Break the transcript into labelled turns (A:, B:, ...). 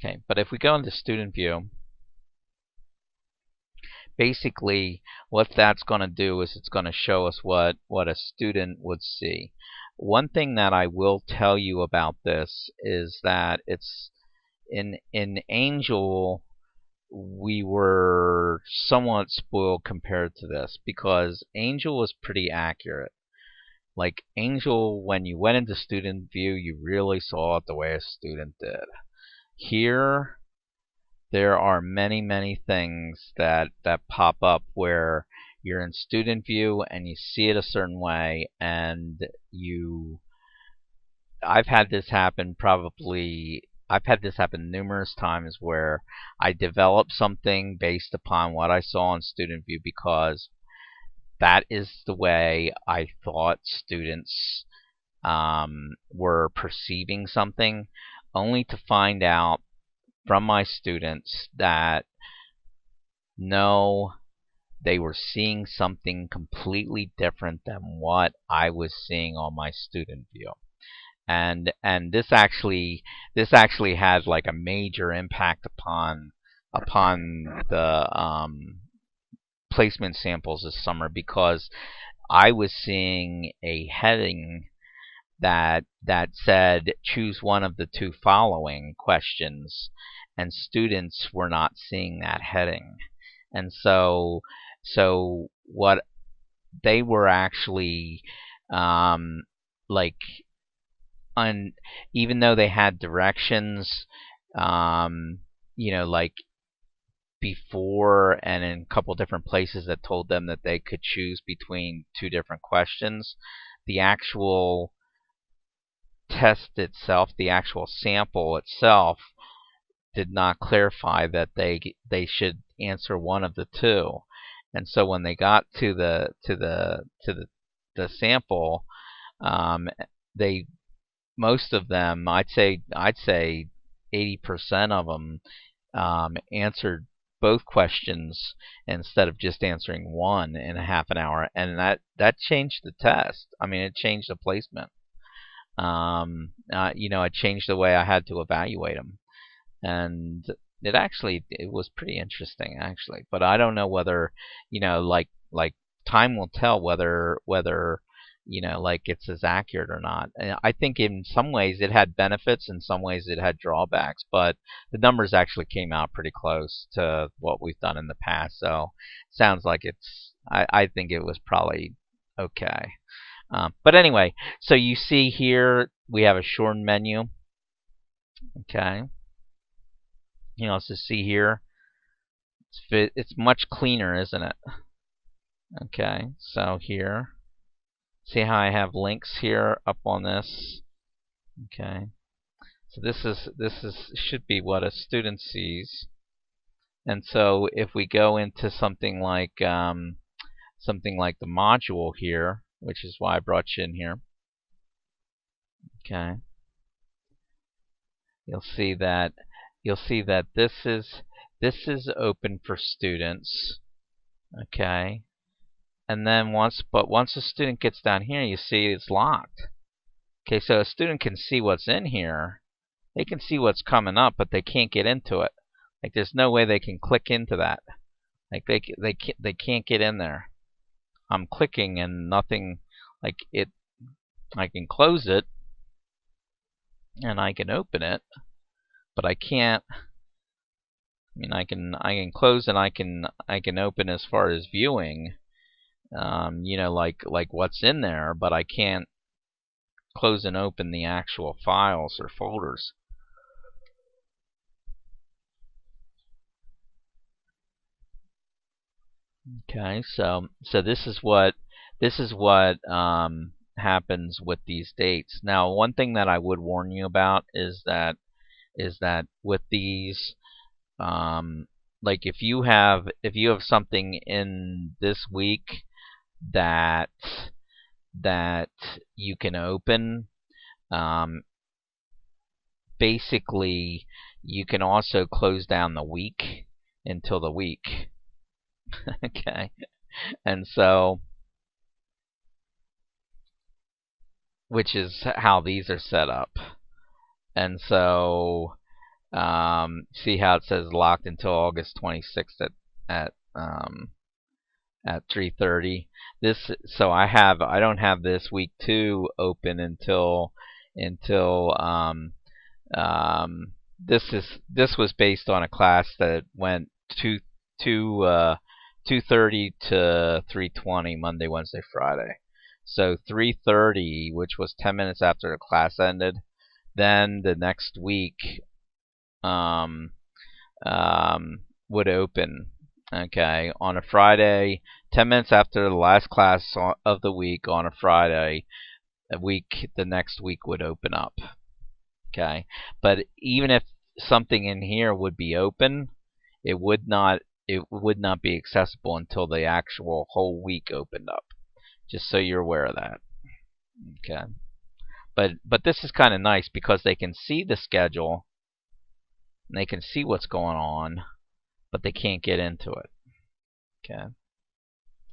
A: Okay, but if we go into student view, basically what that's going to do is it's going to show us what a student would see. One thing that I will tell you about this is that it's in Angel we were somewhat spoiled compared to this, because Angel was pretty accurate. Like Angel, when you went into student view, you really saw it the way a student did. Here, there are many things that pop up where you're in student view and you see it a certain way, and I've had this happen numerous times where I developed something based upon what I saw in student view, because that is the way I thought students were perceiving something, only to find out from my students that no, they were seeing something completely different than what I was seeing on my student view. And this actually has like a major impact upon the placement samples this summer, because I was seeing a heading that said choose one of the two following questions, and students were not seeing that heading. And so what they were actually like even though they had directions, like before and in a couple different places that told them that they could choose between two different questions, the actual test itself, the actual sample itself, did not clarify that they should answer one of the two. And so when they got to the sample, they most of them, I'd say 80% of them answered both questions instead of just answering one in a half an hour, and that changed the test. I mean, it changed the placement. It changed the way I had to evaluate them, and it was pretty interesting actually. But I don't know whether, like time will tell whether like it's as accurate or not. And I think in some ways it had benefits, in some ways it had drawbacks, but the numbers actually came out pretty close to what we've done in the past. So it sounds like I think it was probably okay. But anyway, so you see here we have a shortened menu. Okay. Let's just see here. It's much cleaner, isn't it? Okay, so here, see how I have links here up on this? Okay, so this should be what a student sees. And so if we go into something like the module here, which is why I brought you in here. Okay, you'll see that this is open for students. Okay, and then once a student gets down here, you see it's locked. Okay, so a student can see what's in here. They can see what's coming up, but they can't get into it. Like there's no way they can click into that. Like they can't get in there. I'm clicking and nothing. Like it, I can close it and I can open it, but I can't. I mean, I can close and I can open as far as viewing. Like what's in there, but I can't close and open the actual files or folders. Okay, so this is what happens with these dates. Now, one thing that I would warn you about is that with these, like if you have something in this week that you can open, basically you can also close down the week until the week. Okay, and so, which is how these are set up. And so See how it says locked until August 26th at at 3:30. I don't have this week 2 open until this was based on a class that went 2:30 to 3:20 Monday, Wednesday, Friday. So 3:30, which was 10 minutes after the class ended. Then the next week um, would open. Okay, on a Friday, 10 minutes after the last class of the week on a Friday, the next week would open up. Okay, but even if something in here would be open, it would not be accessible until the actual whole week opened up. Just so you're aware of that. Okay, but this is kind of nice because they can see the schedule and they can see what's going on, but they can't get into it. Okay.